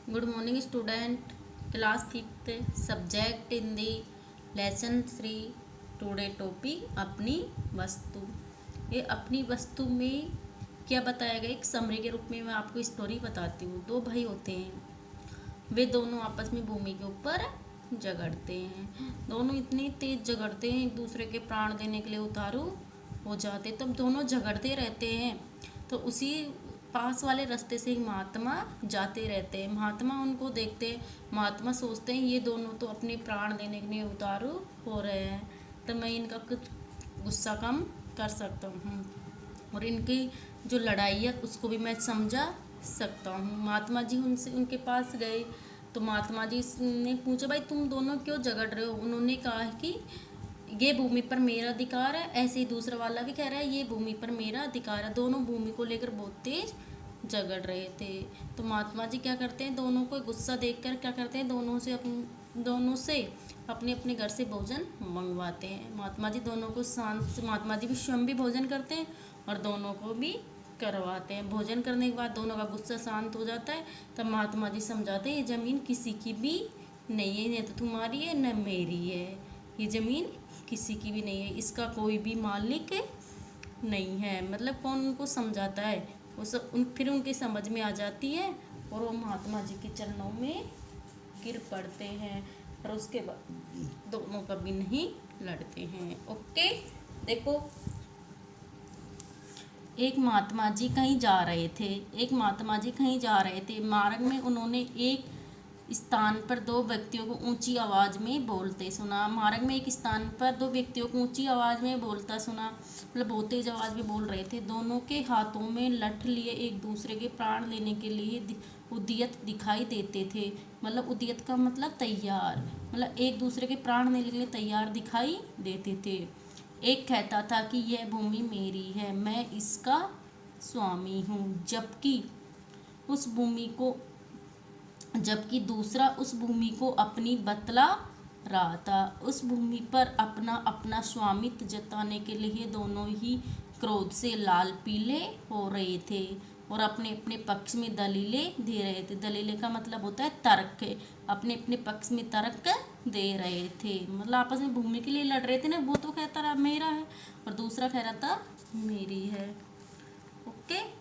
Good morning student. Class fifth subject Hindi lesson 3। Today topic अपनी वस्तु। ये अपनी वस्तु में क्या बताया गया, एक समरी के रूप में मैं आपको स्टोरी बताती हूँ। दो भाई होते हैं, वे दोनों आपस में भूमि के ऊपर झगड़ते हैं। दोनों इतने तेज झगड़ते हैं, एक दूसरे के प्राण देने के लिए उतारू हो जाते। तब दोनों झगड़ते रहते हैं तो उसी पास वाले रास्ते से एक महात्मा जाते रहते हैं। महात्मा उनको देखते हैं, महात्मा सोचते हैं ये दोनों तो अपने प्राण देने के लिए उतारू हो रहे हैं, तो मैं इनका कुछ गुस्सा कम कर सकता हूँ और इनकी जो लड़ाई है उसको भी मैं समझा सकता हूँ। महात्मा जी उनसे उनके पास गए तो महात्मा जी ने पूछा, भाई तुम दोनों क्यों झगड़ रहे हो? उन्होंने कहा कि ये भूमि पर मेरा अधिकार है। ऐसे ही दूसरा वाला भी कह रहा है ये भूमि पर मेरा अधिकार है। दोनों भूमि को लेकर बहुत तेज झगड़ रहे थे। तो महात्मा जी क्या करते हैं, दोनों को गुस्सा देखकर क्या करते हैं, दोनों से अपने अपने घर से भोजन मंगवाते हैं। महात्मा जी दोनों को शांत, महात्मा जी भी स्वयं भी भोजन करते हैं और दोनों को भी करवाते हैं। भोजन करने के बाद दोनों का गुस्सा शांत हो जाता है। तब महात्मा जी समझाते हैं ये ज़मीन किसी की भी नहीं है, न तो तुम्हारी है न मेरी है। ये ज़मीन किसी की भी नहीं है, इसका कोई भी मालिक नहीं है। मतलब कौन उनको समझाता है, फिर उनकी समझ में आ जाती है और वो महात्मा जी के चरणों में गिर पड़ते हैं और उसके बाद दोनों कभी नहीं लड़ते हैं। ओके, देखो एक महात्मा जी कहीं जा रहे थे। मार्ग में उन्होंने एक स्थान पर दो व्यक्तियों को ऊंची आवाज़ में बोलते सुना। मार्ग में एक स्थान पर दो व्यक्तियों को ऊंची आवाज़ में बोलता सुना, मतलब बहुत तेज आवाज़ में बोल रहे थे। दोनों के हाथों में लठ लिए एक दूसरे के प्राण लेने के लिए उद्यत दिखाई देते थे। मतलब उद्यत का मतलब तैयार, मतलब एक दूसरे के प्राण लेने के लिए तैयार दिखाई देते थे। एक कहता था कि यह भूमि मेरी है, मैं इसका स्वामी हूँ, जबकि दूसरा उस भूमि को अपनी बतला रहा था। उस भूमि पर अपना अपना स्वामित्व जताने के लिए दोनों ही क्रोध से लाल पीले हो रहे थे और अपने अपने पक्ष में दलीलें दे रहे थे। दलीलें का मतलब होता है तर्क। अपने अपने पक्ष में तर्क दे रहे थे, मतलब आपस में भूमि के लिए लड़ रहे थे ना। वो तो कहता रहा मेरा है और दूसरा कह रहा था मेरी है। ओके,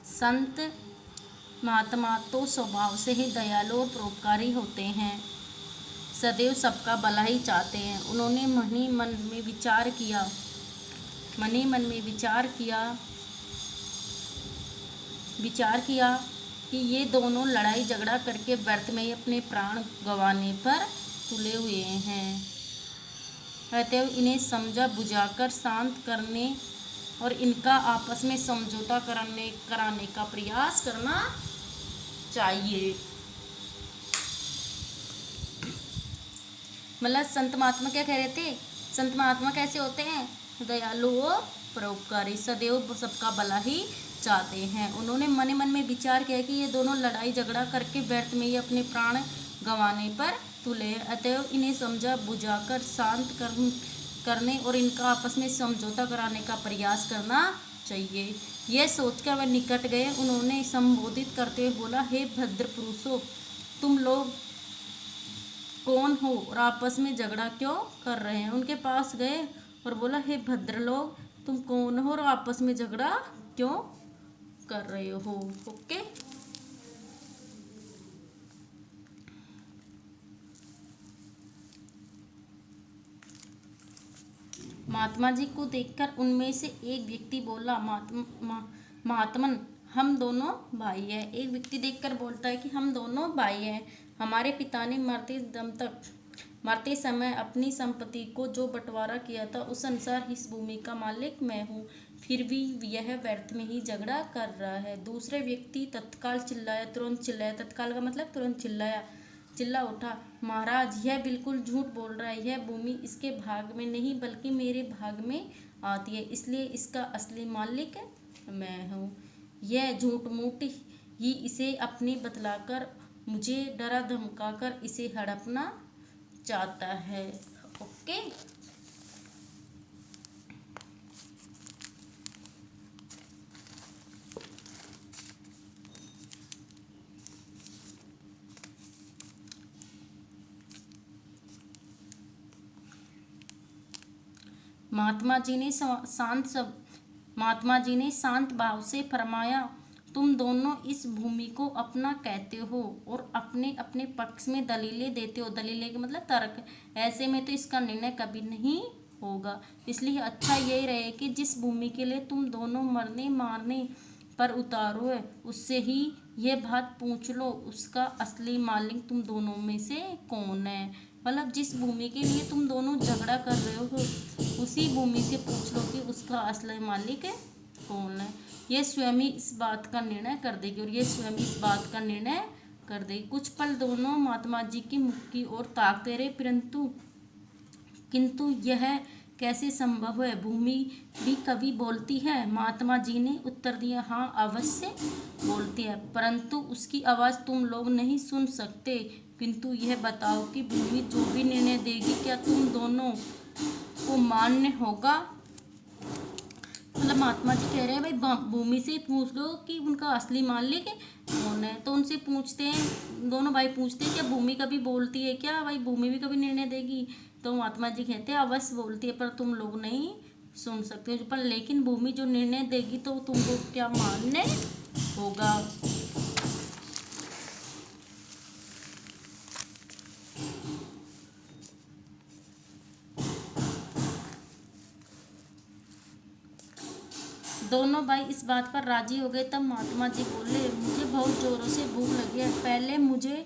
संत महात्मा तो स्वभाव से ही दयालु और परोपकारी होते हैं, सदैव सबका भला ही चाहते हैं। उन्होंने मन ही मन में विचार किया कि ये दोनों लड़ाई झगड़ा करके व्यर्थ में ही अपने प्राण गंवाने पर तुले हुए हैं। अतएव इन्हें समझा बुझाकर शांत करने और इनका आपस में समझौता कराने का प्रयास करना चाहिए। मतलब संत महात्मा क्या कह रहे थे, संत महात्मा कैसे होते हैं, दयालु और परोपकारी, सदैव सबका भला ही चाहते हैं। उन्होंने मन ही मन में विचार किया कि ये दोनों लड़ाई झगड़ा करके व्यर्थ में ही अपने प्राण गंवाने पर तुले हैं। अतएव इन्हें समझा बुझाकर शांत करने और इनका आपस में समझौता कराने का प्रयास करना चाहिए। यह सोचकर वह निकट गए। उन्होंने संबोधित करते हुए बोला, हे भद्र पुरुषों, तुम लोग कौन हो और आपस में झगड़ा क्यों कर रहे हैं? उनके पास गए और बोला, हे भद्र लोग, तुम कौन हो और आपस में झगड़ा क्यों कर रहे हो? ओके, महात्मा जी को देखकर उनमें से एक व्यक्ति बोला, महात्मन, हम दोनों भाई हैं। एक व्यक्ति देखकर बोलता है कि हम दोनों भाई हैं। हमारे पिता ने मरते समय अपनी संपत्ति को जो बंटवारा किया था उस अनुसार इस भूमि का मालिक मैं हूँ, फिर भी यह व्यर्थ में ही झगड़ा कर रहा है। दूसरे व्यक्ति तुरंत चिल्लाया। तत्काल का मतलब तुरंत चिल्ला उठा, महाराज यह बिल्कुल झूठ बोल रहा है। यह भूमि इसके भाग में नहीं बल्कि मेरे भाग में आती है, इसलिए इसका असली मालिक मैं हूँ। यह झूठ मूठ ही इसे अपनी बतलाकर मुझे डरा धमकाकर इसे हड़पना चाहता है। ओके। महात्मा जी ने शांत भाव से फरमाया, तुम दोनों इस भूमि को अपना कहते हो और अपने अपने पक्ष में दलीलें देते हो। दलीलें के मतलब तर्क। ऐसे में तो इसका निर्णय कभी नहीं होगा। इसलिए अच्छा यही रहे कि जिस भूमि के लिए तुम दोनों मरने मारने पर उतारो है, उससे ही ये बात पूछ लो, उसका असली मालिक तुम दोनों में से कौन है। मतलब जिस भूमि के लिए तुम दोनों झगड़ा कर रहे हो, उसी भूमि से पूछ लो कि उसका असली मालिक कौन है। ये स्वयं ही इस बात का निर्णय कर देगी और ये स्वयं इस बात का निर्णय कर देगी। कुछ पल दोनों महात्मा जी की मुख की ओर ताकते रहे, किंतु यह कैसे संभव है? भूमि भी कभी बोलती है? महात्मा जी ने उत्तर दिया, हाँ अवश्य बोलती है, परंतु उसकी आवाज़ तुम लोग नहीं सुन सकते। किंतु यह बताओ कि भूमि जो भी निर्णय देगी, क्या तुम दोनों को मान्य होगा? मतलब महात्मा जी कह रहे हैं भाई भूमि से पूछ लो कि उनका असली मालिक कौन है। तो उनसे पूछते हैं, दोनों भाई पूछते हैं, क्या भूमि कभी बोलती है क्या? भाई भूमि भी कभी निर्णय देगी? तो महात्मा जी कहते हैं अवश्य बोलती है, पर तुम लोग नहीं सुन सकते। पर लेकिन भूमि जो निर्णय देगी तो तुमको क्या मानने होगा? दोनों भाई इस बात पर राजी हो गए। तब महात्मा जी बोले, मुझे बहुत जोरों से भूख लगी है, पहले मुझे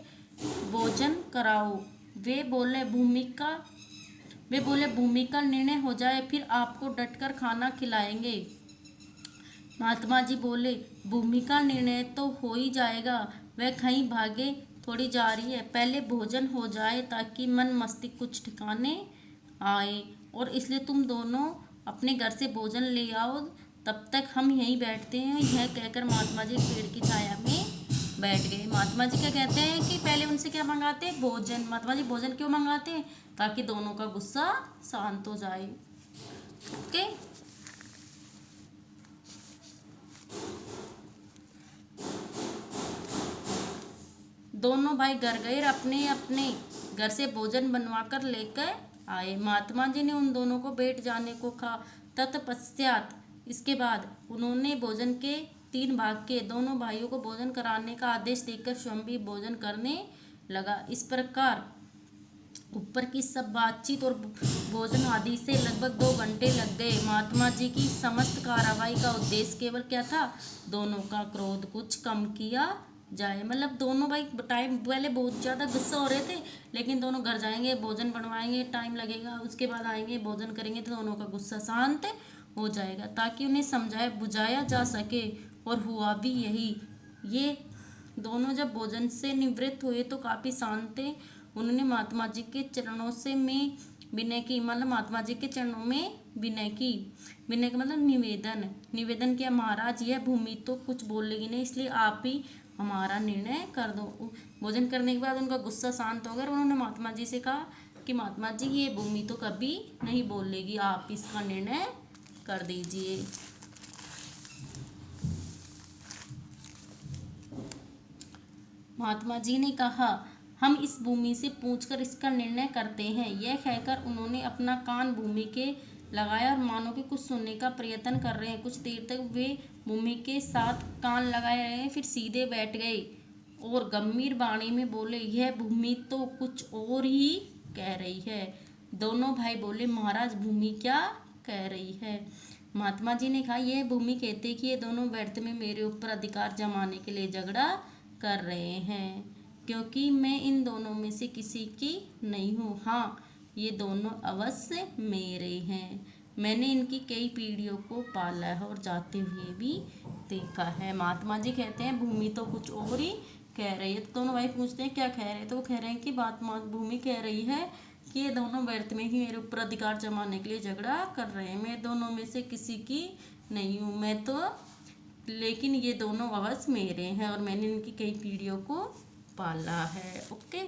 भोजन कराओ। वे बोले भूमि का निर्णय हो जाए, फिर आपको डटकर खाना खिलाएंगे। महात्मा जी बोले, भूमि का निर्णय तो हो ही जाएगा, वह कहीं भागे थोड़ी जा रही है। पहले भोजन हो जाए ताकि मन मस्तिष्क कुछ ठिकाने आए, और इसलिए तुम दोनों अपने घर से भोजन ले आओ, तब तक हम यहीं बैठते हैं। यह कहकर महात्मा जी पेड़ की छाया में बैठ गए। महात्मा जी क्या कहते हैं कि पहले उनसे क्या मंगाते हैं? भोजन। महात्मा जी भोजन क्यों मंगाते हैं? ताकि दोनों का गुस्सा शांत हो जाए। ओके। दोनों भाई घर गए, अपने अपने घर से भोजन बनवा कर लेकर आए। महात्मा जी ने उन दोनों को बैठ जाने को कहा। तत्पश्चात इसके बाद उन्होंने भोजन के 3 भाग के दोनों भाइयों को भोजन कराने का आदेश देकर स्वयं भी भोजन करने लगा। इस प्रकार ऊपर की सब बातचीत और भोजन आदि से लगभग 2 घंटे लग गए। महात्मा जी की समस्त कार्रवाई का उद्देश्य केवल क्या था? दोनों का क्रोध कुछ कम किया जाए। मतलब दोनों भाई टाइम पहले बहुत ज़्यादा गुस्सा हो रहे थे, लेकिन दोनों घर जाएंगे, भोजन बनवाएंगे, टाइम लगेगा, उसके बाद आएंगे, भोजन करेंगे, तो दोनों का गुस्सा शांत हो जाएगा, ताकि उन्हें समझाया बुझाया जा सके। और हुआ भी यही। ये दोनों जब भोजन से निवृत्त हुए तो काफ़ी शांत थे। उन्होंने महात्मा जी के चरणों से में विनय की, मतलब महात्मा जी के चरणों में विनय की। विनय का मतलब निवेदन किया, महाराज यह भूमि तो कुछ बोलेगी नहीं, इसलिए आप ही हमारा निर्णय कर दो। भोजन करने के बाद उनका गुस्सा शांत हो गया। उन्होंने महात्मा जी से कहा कि महात्मा जी ये भूमि तो कभी नहीं बोलेगी, आप इसका निर्णय कर दीजिए। महात्मा जी ने कहा, हम इस भूमि से पूछकर इसका निर्णय करते हैं। यह कहकर उन्होंने अपना कान भूमि के लगाया और मानो कि कुछ सुनने का प्रयत्न कर रहे हैं। कुछ देर तक वे भूमि के साथ कान लगाए रहे, फिर सीधे बैठ गए और गंभीर वाणी में बोले, यह भूमि तो कुछ और ही कह रही है। दोनों भाई बोले, महाराज भूमि क्या कह रही है? महात्मा जी ने कहा, यह भूमि कहते कि ये दोनों व्यर्थ में मेरे ऊपर अधिकार जमाने के लिए झगड़ा कर रहे हैं, क्योंकि मैं इन दोनों में से किसी की नहीं हूँ। हाँ, ये दोनों अवश्य मेरे हैं। मैंने इनकी कई पीढ़ियों को पाला है और जाते हुए भी देखा है। महात्मा जी कहते हैं भूमि तो कुछ और ही कह रही है। तो दोनों भाई पूछते हैं क्या कह रहे हैं? तो वो कह रहे हैं कि भूमि कह रही है कि ये दोनों व्यर्थ में ही मेरे ऊपर अधिकार जमाने के लिए झगड़ा कर रहे हैं। मैं दोनों में से किसी की नहीं हूँ, लेकिन ये दोनों अवश्य मेरे हैं और मैंने इनकी कई पीढ़ियों को पाला है। ओके,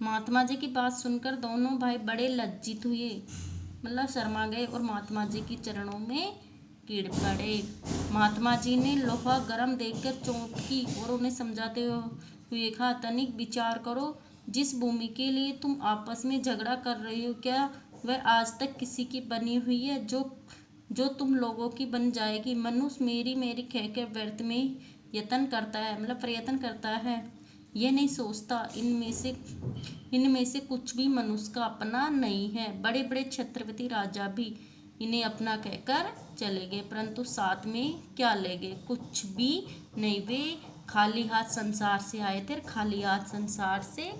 महात्मा जी की बात सुनकर दोनों भाई बड़े लज्जित हुए, मतलब शर्मा गए और महात्मा जी के चरणों में गिर पड़े। महात्मा जी ने लोहा गर्म देखकर चोट की और उन्हें समझाते हुए कहा, तनिक विचार करो, जिस भूमि के लिए तुम आपस में झगड़ा कर रही हो, क्या वह आज तक किसी की बनी हुई है जो तुम लोगों की बन जाएगी? मनुष्य मेरी मेरी कहकर व्यर्थ में यत्न करता है, मतलब प्रयत्न करता है, यह नहीं सोचता इनमें से कुछ भी मनुष्य का अपना नहीं है। बड़े बड़े छत्रपति राजा भी इन्हें अपना कहकर चले गए, परंतु साथ में क्या ले गए? कुछ भी नहीं। वे खाली हाथ संसार से आए थे, खाली हाथ संसार से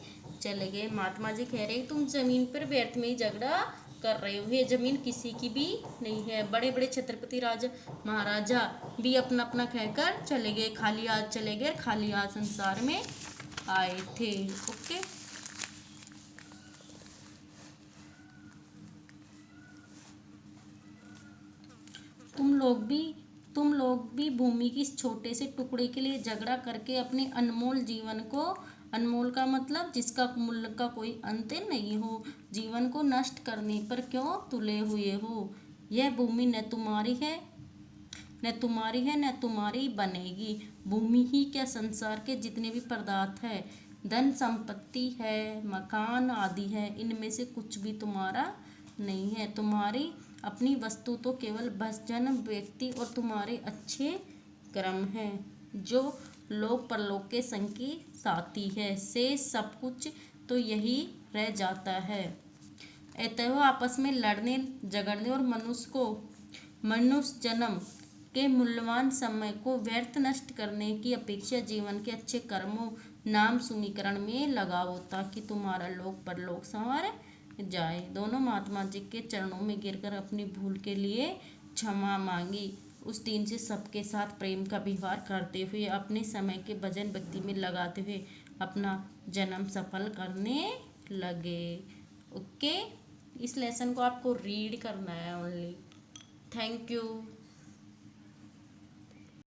चले गए। महात्मा जी कह रहे, तुम जमीन पर व्यर्थ में ही झगड़ा कर रहे हो, ये जमीन किसी की भी नहीं है। बड़े बड़े छत्रपति राजा महाराजा भी अपना अपना कहकर चले गए, खाली हाथ चले गए, खाली हाथ संसार में आए थे। ओके, तुम लोग भी भूमि की इस छोटे से टुकड़े के लिए झगड़ा करके अपने अनमोल जीवन को, अनमोल का मतलब जिसका मूल्य का कोई अंत नहीं हो, जीवन को नष्ट करने पर क्यों तुले हुए हो? यह भूमि न तुम्हारी है, न तुम्हारी बनेगी। भूमि ही क्या, संसार के जितने भी पदार्थ है, धन संपत्ति है, मकान आदि है, इनमें से कुछ भी तुम्हारा नहीं है। तुम्हारी अपनी वस्तु तो केवल बस जन्म, व्यक्ति और तुम्हारे अच्छे कर्म है, जो लोक परलोक के संग की साथी है। से सब कुछ तो यही रह जाता है। अतः आपस में लड़ने झगड़ने और मनुष्य जन्म के मूल्यवान समय को व्यर्थ नष्ट करने की अपेक्षा जीवन के अच्छे कर्मों, नाम सुमिकरण में लगाओ, ताकि तुम्हारा लोक परलोक संवर जाए। दोनों महात्मा जी के चरणों में गिरकर अपनी भूल के लिए क्षमा मांगी। उस दिन से सबके साथ प्रेम का व्यवहार करते हुए, अपने समय के भजन भक्ति में लगाते हुए अपना जन्म सफल करने लगे। ओके, इस लेसन को आपको रीड करना है ओनली। Thank you.